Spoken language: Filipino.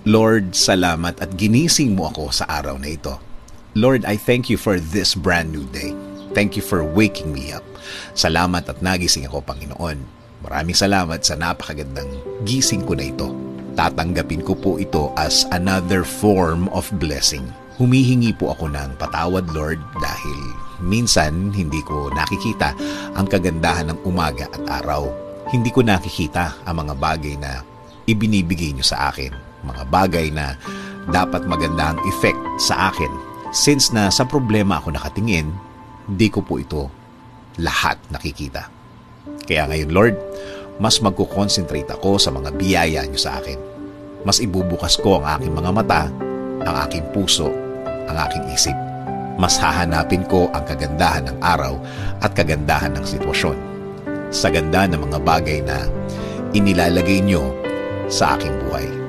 Lord, salamat at ginising mo ako sa araw na ito. Lord, I thank you for this brand new day. Thank you for waking me up. Salamat at nagising ako, Panginoon. Maraming salamat sa napakagandang gising ko na ito. Tatanggapin ko po ito as another form of blessing. Humihingi po ako ng patawad, Lord, dahil minsan hindi ko nakikita ang kagandahan ng umaga at araw. Hindi ko nakikita ang mga bagay na ibinibigay niyo sa akin. Mga bagay na dapat maganda ang effect sa akin. Since na sa problema ako nakatingin, di ko po ito lahat nakikita. Kaya ngayon, Lord, mas magkukonsentrate ako sa mga biyaya niyo sa akin. Mas ibubukas ko ang aking mga mata, ang aking puso, ang aking isip. Mas hahanapin ko ang kagandahan ng araw at kagandahan ng sitwasyon. Sa ganda ng mga bagay na inilalagay niyo sa aking buhay.